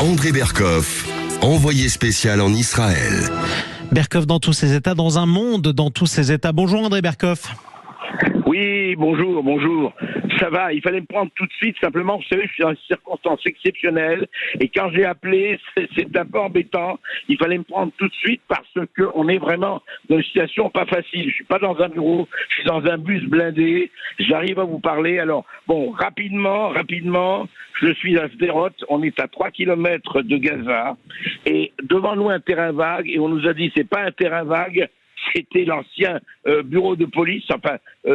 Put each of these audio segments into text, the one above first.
André Berkoff, envoyé spécial en Israël. Berkoff dans tous ses états, dans un monde dans tous ses états. Bonjour André Berkoff. Oui, bonjour. Ça va, il fallait me prendre tout de suite, simplement, vous savez, je suis dans une circonstance exceptionnelle, et quand j'ai appelé, c'est un peu embêtant, il fallait me prendre tout de suite parce qu'on est vraiment dans une situation pas facile. Je suis pas dans un bureau, je suis dans un bus blindé, j'arrive à vous parler. Alors, bon, rapidement, je suis à Sderot, on est à 3 kilomètres de Gaza, et devant nous un terrain vague, et on nous a dit, c'est pas un terrain vague, c'était l'ancien bureau de police,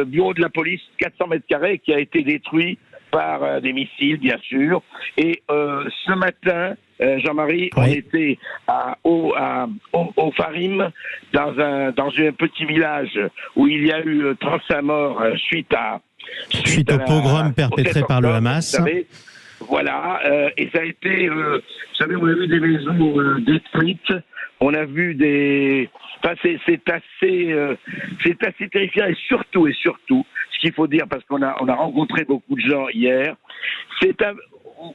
bureau de la police, 400 mètres carrés, qui a été détruit par des missiles, bien sûr. Et ce matin, Jean-Marie, on était au Farim, dans un petit village où il y a eu 35 morts suite au pogrom perpétré par le Hamas. Vous savez, voilà, et ça a été, vous savez, on a vu des maisons détruites, on a vu des... Enfin, c'est assez terrifiant, et surtout, ce qu'il faut dire, parce qu'on a rencontré beaucoup de gens hier,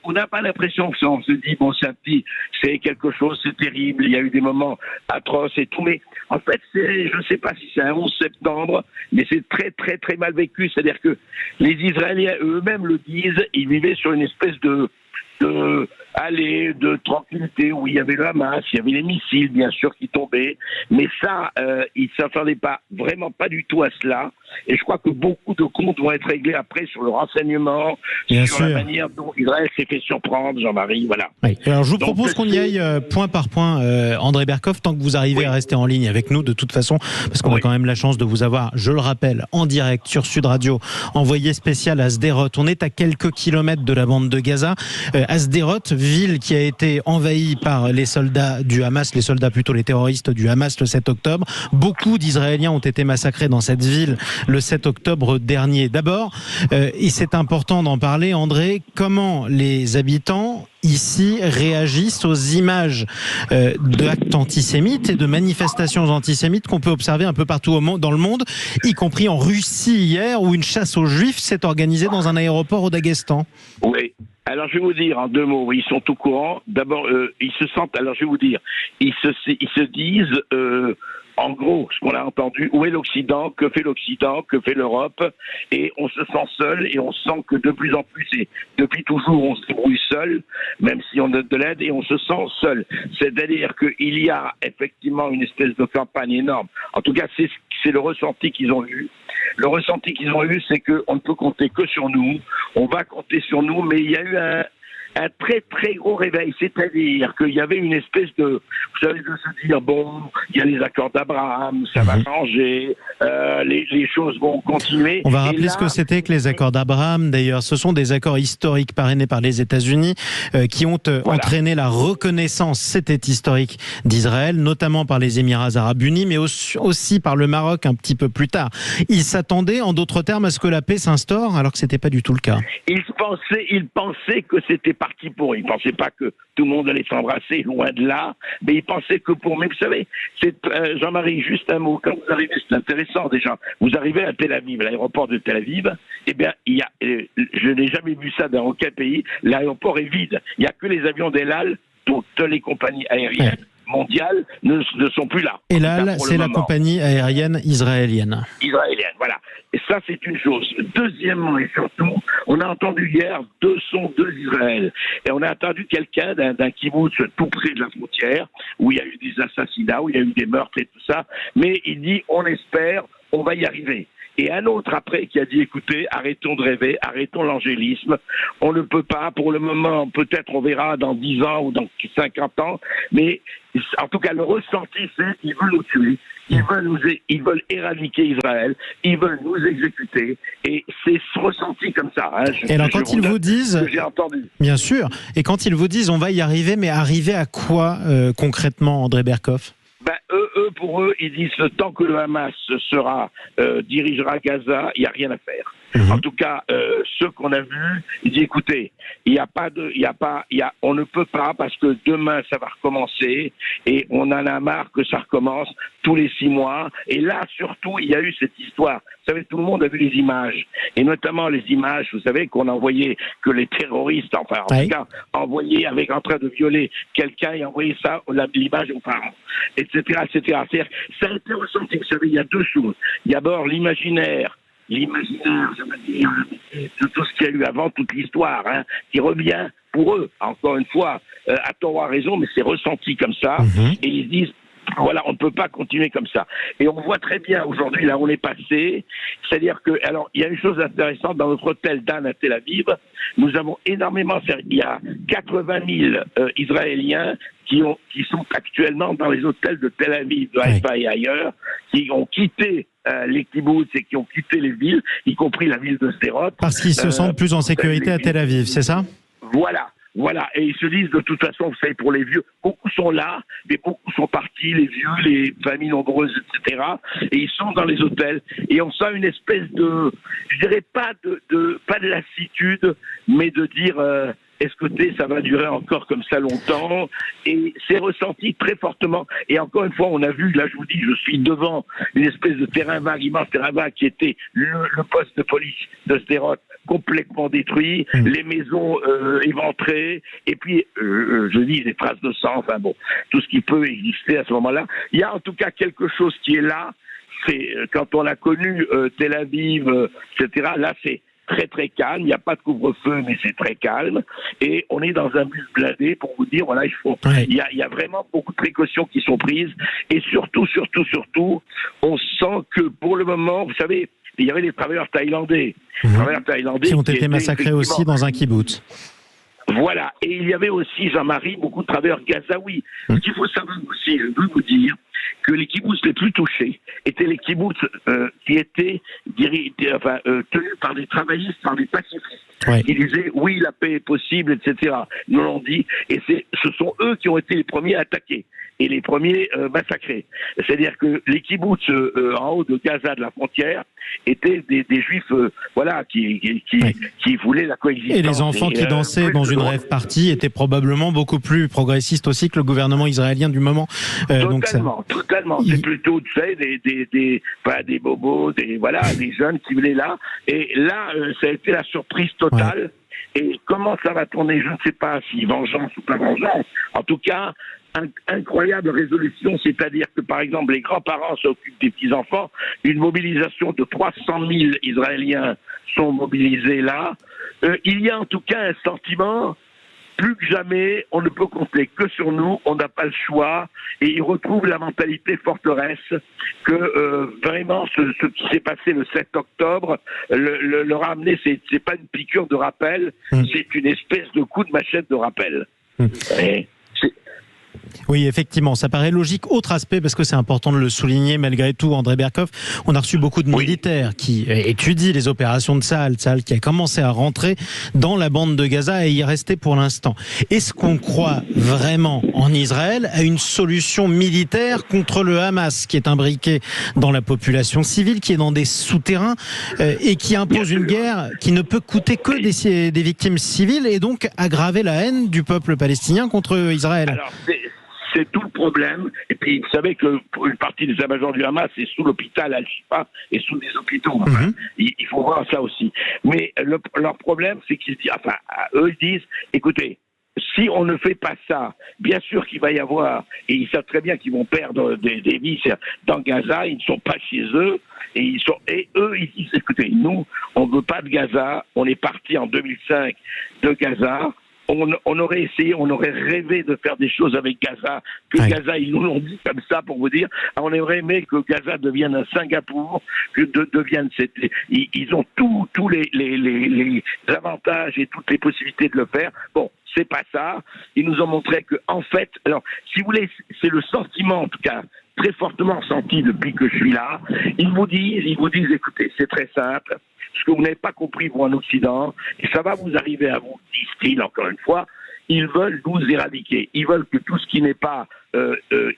on n'a pas l'impression que ça, on se dit, bon, c'est quelque chose, c'est terrible, il y a eu des moments atroces et tout, mais en fait, je ne sais pas si c'est un 11 septembre, mais c'est très, très, très mal vécu, c'est-à-dire que les Israéliens eux-mêmes le disent, ils vivaient sur une espèce de tranquillité, où il y avait le Hamas, il y avait les missiles, bien sûr, qui tombaient, mais ça, ils ne s'attendaient vraiment pas du tout à cela, et je crois que beaucoup de comptes vont être réglés après sur le renseignement, sur la manière dont Israël s'est fait surprendre, Jean-Marie, voilà. Oui. Alors je vous propose qu'on y aille point par point, André Berkoff, tant que vous arrivez à rester en ligne avec nous, de toute façon, parce qu'on a quand même la chance de vous avoir, je le rappelle, en direct sur Sud Radio, envoyé spécial à Sderot. On est à quelques kilomètres de la bande de Gaza, à Sderot, ville qui a été envahie par les soldats du Hamas, les terroristes du Hamas le 7 octobre. Beaucoup d'Israéliens ont été massacrés dans cette ville le 7 octobre dernier. D'abord, et c'est important d'en parler, André, comment les habitants ici réagissent aux images d'actes antisémites et de manifestations antisémites qu'on peut observer un peu partout dans le monde, y compris en Russie hier, où une chasse aux Juifs s'est organisée dans un aéroport au Daghestan. Oui. Alors, je vais vous dire en 2 mots, ils sont au courant. D'abord, ils se sentent, alors je vais vous dire, ils se disent, en gros, ce qu'on a entendu, où est l'Occident, que fait l'Europe, et on se sent seul, et on sent que de plus en plus, et depuis toujours, on se débrouille seul, même si on a de l'aide, et on se sent seul. C'est-à-dire qu'il y a effectivement une espèce de campagne énorme. En tout cas, c'est le ressenti qu'ils ont eu. Le ressenti qu'ils ont eu, c'est qu'on ne peut compter que sur nous. On va compter sur nous, mais il y a eu un très très gros réveil, c'est-à-dire qu'il y avait une espèce de, vous savez, de se dire, bon, il y a les accords d'Abraham, ça va changer, les choses vont continuer. On va rappeler ce que c'était que les accords d'Abraham, d'ailleurs. Ce sont des accords historiques parrainés par les États-Unis qui ont entraîné la reconnaissance, c'était historique, d'Israël, notamment par les Émirats arabes unis, mais aussi par le Maroc un petit peu plus tard. Ils s'attendaient, en d'autres termes, à ce que la paix s'instaure, alors que ce n'était pas du tout le cas. Ils pensaient que c'était parti pour. Ils ne pensaient pas que tout le monde allait s'embrasser, loin de là, mais ils pensaient que pour. Mais vous savez, Jean-Marie, juste un mot. Quand vous arrivez, c'est intéressant déjà. Vous arrivez à Tel Aviv, à l'aéroport de Tel Aviv, eh bien, je n'ai jamais vu ça dans aucun pays. L'aéroport est vide. Il n'y a que les avions d'El Al, toutes les compagnies aériennes mondiales ne sont plus là. Et là, c'est la compagnie aérienne israélienne. Voilà. Et ça, c'est une chose. Deuxièmement, et surtout, on a entendu hier 2 sons d'Israël. Et on a entendu quelqu'un d'un kibbutz tout près de la frontière, où il y a eu des assassinats, où il y a eu des meurtres et tout ça. Mais il dit, on espère, on va y arriver. Et un autre après qui a dit, écoutez, arrêtons de rêver, arrêtons l'angélisme. On ne peut pas, pour le moment, peut-être on verra dans 10 ans ou dans 50 ans, mais en tout cas le ressenti c'est qu'ils veulent nous tuer, ils veulent éradiquer Israël, ils veulent nous exécuter, et c'est ce ressenti comme ça. Et alors quand ils vous disent, j'ai entendu. Bien sûr, et quand ils vous disent on va y arriver, mais arriver à quoi concrètement, André Berkoff? Pour eux, ils disent tant que le Hamas dirigera Gaza, il n'y a rien à faire. En tout cas, ceux qu'on a vus, il dit écoutez, on ne peut pas parce que demain ça va recommencer et on en a marre que ça recommence tous les 6 mois. Et là, surtout, il y a eu cette histoire. Vous savez, tout le monde a vu les images, et notamment les images, vous savez, qu'on envoyait, que les terroristes, enfin, en tout cas, envoyaient en train de violer quelqu'un et envoyaient ça, l'image aux parents, etc., etc. C'est-à-dire, ça a été ressenti. Vous savez, il y a 2 choses. Il y a d'abord l'imaginaire, je veux dire, de tout ce qu'il y a eu avant, toute l'histoire, qui revient pour eux, encore une fois, à tort ou à raison, mais c'est ressenti comme ça, et ils se disent, voilà, on ne peut pas continuer comme ça. Et on voit très bien aujourd'hui, là où on est passé, c'est-à-dire que, alors, il y a une chose intéressante, dans notre hôtel d'Anne à Tel Aviv, nous avons énormément, il y a 80 000 Israéliens qui sont actuellement dans les hôtels de Tel Aviv, de Haïfa et ailleurs, qui ont quitté les kibboutz et qui ont quitté les villes, y compris la ville de Sderot. Parce qu'ils se sentent plus en sécurité à Tel Aviv, c'est ça ? Voilà, et ils se disent de toute façon, vous savez, pour les vieux, beaucoup sont là, mais beaucoup sont partis, les vieux, les familles nombreuses, etc. Et ils sont dans les hôtels, et on sent une espèce de, je dirais pas de lassitude, mais de dire, est-ce ça va durer encore comme ça longtemps? Et c'est ressenti très fortement. Et encore une fois, on a vu, là je vous dis, je suis devant une espèce de terrain vague, immense terrain vague, qui était le poste de police de Sderot, complètement détruit, les maisons éventrées, et puis, je dis, des traces de sang, enfin bon, tout ce qui peut exister à ce moment-là. Il y a en tout cas quelque chose qui est là, c'est quand on a connu Tel Aviv, etc., là c'est très très calme, il n'y a pas de couvre-feu, mais c'est très calme, et on est dans un bus blindé pour vous dire, voilà, il y a vraiment beaucoup de précautions qui sont prises, et surtout, on sent que pour le moment, vous savez, il y avait des travailleurs thaïlandais, qui ont été massacrés aussi dans un kibbutz. Voilà, et il y avait aussi, Jean-Marie, beaucoup de travailleurs gazaouis. Ce qu'il faut savoir aussi, je veux vous dire, que les kibbutz les plus touchés étaient les kibbutz qui étaient tenus par des travaillistes, par des pacifistes. Ils disaient, oui, la paix est possible, etc. Ils nous l'ont dit, et ce sont eux qui ont été les premiers attaqués et les premiers massacrés. C'est-à-dire que les kibbutz en haut de Gaza, de la frontière, étaient des juifs qui voulaient la coexistence. Et les enfants qui dansaient dans une rave party étaient probablement beaucoup plus progressistes aussi que le gouvernement israélien du moment. Totalement. C'est plutôt, tu sais, des bobos, des jeunes qui venaient là. Et là, ça a été la surprise totale. Et comment ça va tourner, je ne sais pas si vengeance ou pas vengeance. En tout cas, incroyable résolution, c'est-à-dire que, par exemple, les grands-parents s'occupent des petits-enfants. Une mobilisation de 300 000 Israéliens sont mobilisés là. Il y a en tout cas un sentiment, plus que jamais, on ne peut compter que sur nous, on n'a pas le choix, et ils retrouvent la mentalité forteresse que vraiment ce qui s'est passé le 7 octobre leur a amené, c'est pas une piqûre de rappel, c'est une espèce de coup de machette de rappel. Oui, effectivement, ça paraît logique. Autre aspect, parce que c'est important de le souligner malgré tout, André Berkoff, on a reçu beaucoup de militaires qui étudient les opérations de Tsahal qui a commencé à rentrer dans la bande de Gaza et y rester pour l'instant. Est-ce qu'on croit vraiment en Israël à une solution militaire contre le Hamas, qui est imbriqué dans la population civile, qui est dans des souterrains et qui impose une guerre qui ne peut coûter que des victimes civiles et donc aggraver la haine du peuple palestinien contre Israël? Alors, c'est tout le problème. Et puis, vous savez que pour une partie des états-majors du Hamas est sous l'hôpital Al-Shifa et sous des hôpitaux. Enfin, il faut voir ça aussi. Mais leur problème, c'est qu'ils disent, eux ils disent, écoutez, si on ne fait pas ça, bien sûr qu'il va y avoir, et ils savent très bien qu'ils vont perdre des vies dans Gaza, ils ne sont pas chez eux, et eux, ils disent, écoutez, nous, on ne veut pas de Gaza, on est parti en 2005 de Gaza, on aurait essayé, on aurait rêvé de faire des choses avec Gaza, Gaza, ils nous l'ont dit comme ça pour vous dire, on aurait aimé que Gaza devienne un Singapour, ils ont tous les avantages et toutes les possibilités de le faire. Bon, c'est pas ça. Ils nous ont montré que, en fait, alors, si vous voulez, c'est le sentiment, en tout cas, très fortement ressenti depuis que je suis là. Ils vous disent, écoutez, c'est très simple. Ce que vous n'avez pas compris, vous, en Occident, et ça va vous arriver à vous, disent-ils, encore une fois, ils veulent nous éradiquer. Ils veulent que tout ce qui n'est pas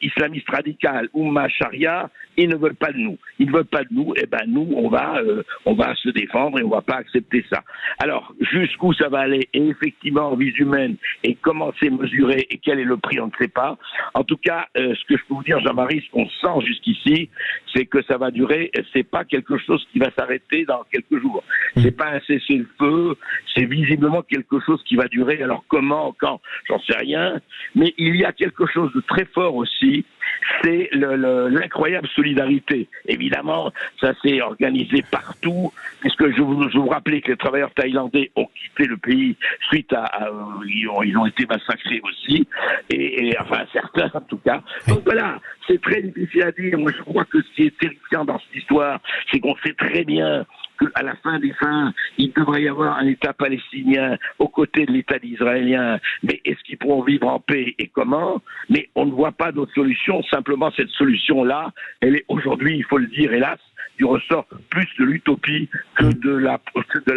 islamiste radical, Oumma Sharia, ils ne veulent pas de nous. Ils ne veulent pas de nous, et ben nous, on va se défendre et on va pas accepter ça. Alors, jusqu'où ça va aller, et effectivement, en vie humaine, et comment c'est mesuré, et quel est le prix, on ne sait pas. En tout cas, ce que je peux vous dire, Jean-Marie, ce qu'on sent jusqu'ici, c'est que ça va durer, c'est pas quelque chose qui va s'arrêter dans quelques jours. C'est pas un cessez-le-feu, c'est visiblement quelque chose qui va durer. Alors comment, quand, j'en sais rien, mais il y a quelque chose de très fort aussi, c'est l'incroyable solidarité. Évidemment, ça s'est organisé partout, puisque je vous rappelais que les travailleurs thaïlandais ont quitté le pays suite ils ont été massacrés aussi, et enfin certains en tout cas. Donc voilà, c'est très difficile à dire. Moi je crois que ce qui est terrifiant dans cette histoire, c'est qu'on sait très bien qu'à la fin des fins, il devrait y avoir un État palestinien aux côtés de l'État israélien. Mais est-ce qu'ils pourront vivre en paix et comment? Mais on ne voit pas d'autre solution. Simplement, cette solution-là, elle est aujourd'hui, il faut le dire, hélas, du ressort plus de l'utopie que de la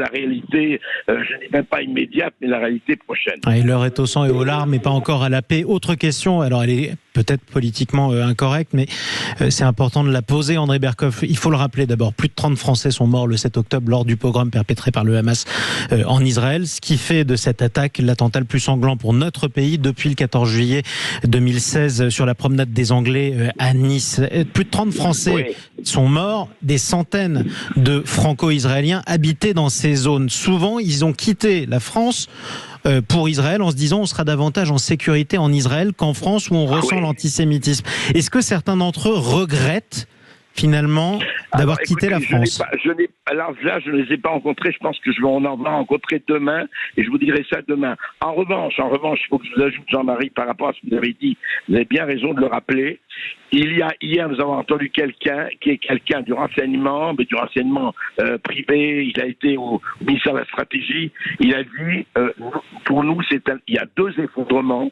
réalité, je n'ai même pas immédiate, mais la réalité prochaine. Et l'heure est au sang et aux larmes, mais pas encore à la paix. Autre question, alors elle est peut-être politiquement incorrecte, mais c'est important de la poser, André Berkoff. Il faut le rappeler d'abord, plus de 30 Français sont morts le 7 octobre lors du pogrom perpétré par le Hamas en Israël, ce qui fait de cette attaque l'attentat le plus sanglant pour notre pays depuis le 14 juillet 2016 sur la promenade des Anglais à Nice. Plus de 30 Français sont morts, des centaines de Franco-Israéliens habitaient dans ces zones. Souvent, ils ont quitté la France pour Israël en se disant on sera davantage en sécurité en Israël qu'en France où on ressent l'antisémitisme. Est-ce que certains d'entre eux regrettent finalement d'avoir quitté la France? Alors là, je ne les ai pas rencontrés. Je pense que on en va rencontrer demain et je vous dirai ça demain. En revanche, il faut que je vous ajoute, Jean-Marie, par rapport à ce que vous avez dit, vous avez bien raison de le rappeler. Hier, nous avons entendu quelqu'un qui est quelqu'un du renseignement, mais du renseignement privé. Il a été au ministère de la Stratégie. Il a dit, pour nous, il y a deux effondrements.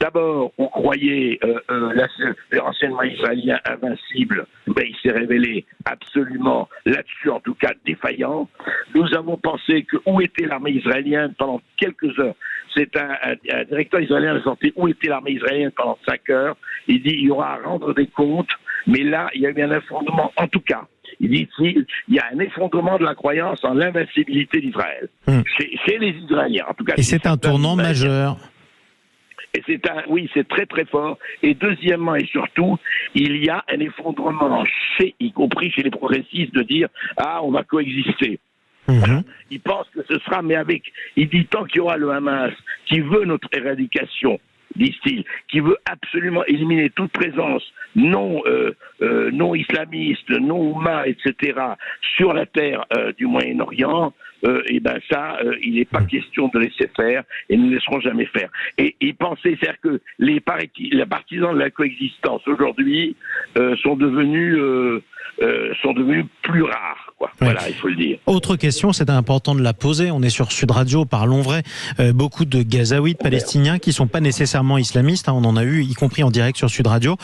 D'abord, on croyait le renseignement israélien invincible, mais il s'est révélé absolument, là-dessus en tout cas, défaillant. Nous avons pensé que où était l'armée israélienne pendant quelques heures. C'est un directeur israélien de santé, où était l'armée israélienne pendant 5 heures. Il dit il y aura à rendre des comptes, mais là, il y a eu un effondrement, en tout cas. Il dit il y a un effondrement de la croyance en l'invincibilité d'Israël. Chez les Israéliens, en tout cas. Et c'est un tournant majeur. Et c'est très très fort. Et deuxièmement et surtout, il y a un effondrement y compris chez les progressistes, de dire on va coexister. Il pense que ce sera, il dit tant qu'il y aura le Hamas qui veut notre éradication, disent-ils, qui veut absolument éliminer toute présence non islamiste, non oumma, etc. sur la terre du Moyen-Orient, il n'est pas question de laisser faire et nous ne laisserons jamais faire. Et ils pensaient, c'est-à-dire que les partisans de la coexistence aujourd'hui sont devenus plus rares, quoi. Ouais. Voilà, il faut le dire. Autre question, c'est important de la poser. On est sur Sud Radio, parlons vrai. Beaucoup de Gazaouis, de Palestiniens qui ne sont pas nécessairement islamistes, on en a eu, y compris en direct sur Sud Radio,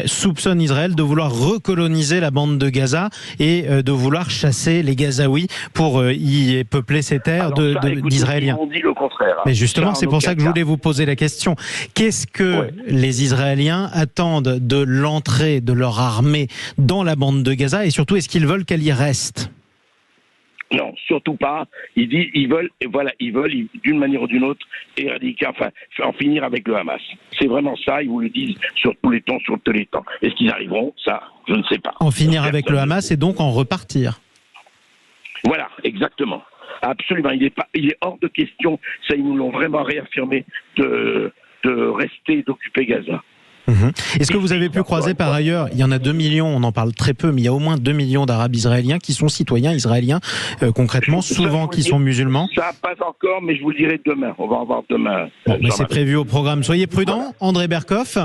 soupçonnent Israël de vouloir recoloniser la bande de Gaza et de vouloir chasser les Gazaouis pour y peupler ces terres d'Israéliens. On dit le contraire. Mais justement, c'est pour ça que je voulais vous poser la question. Qu'est-ce que les Israéliens attendent de l'entrée de leur armée dans la bande de Gaza, et surtout, est-ce qu'ils veulent qu'elle y reste? Non, surtout pas. Ils veulent d'une manière ou d'une autre éradiquer, en finir avec le Hamas. C'est vraiment ça, ils vous le disent sur tous les temps. Est-ce qu'ils arriveront? Ça, je ne sais pas. En finir avec le Hamas et donc en repartir. Voilà, exactement. Absolument. Il est hors de question, ça ils nous l'ont vraiment réaffirmé, de rester, d'occuper Gaza. Est-ce que vous avez pu croiser par ailleurs, il y en a 2 millions, on en parle très peu, mais il y a au moins 2 millions d'Arabes israéliens qui sont citoyens israéliens, concrètement, souvent qui sont musulmans? Ça, pas encore, mais je vous le dirai demain. On va en voir demain. Mais c'est prévu au programme. Soyez prudents, André Berkoff.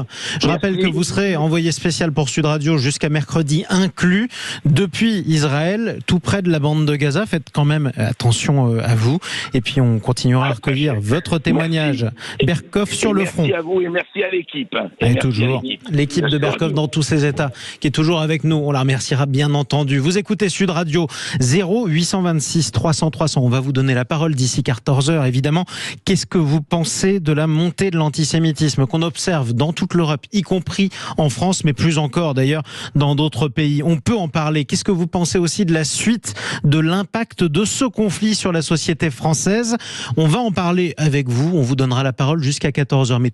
Je rappelle que vous serez envoyé spécial pour Sud Radio jusqu'à mercredi inclus, depuis Israël, tout près de la bande de Gaza. Faites quand même attention à vous. Et puis on continuera à recueillir votre témoignage. Berkoff sur le front. Merci à vous et merci à l'équipe. Et toujours. toujours. L'équipe de Berkoff dans tous ses états, qui est toujours avec nous. On la remerciera bien entendu. Vous écoutez Sud Radio 0826 300 300. On va vous donner la parole d'ici 14h, évidemment. Qu'est-ce que vous pensez de la montée de l'antisémitisme qu'on observe dans toute l'Europe, y compris en France, mais plus encore d'ailleurs dans d'autres pays? On peut en parler. Qu'est-ce que vous pensez aussi de la suite, de l'impact de ce conflit sur la société française? On va en parler avec vous. On vous donnera la parole jusqu'à 14h. Mais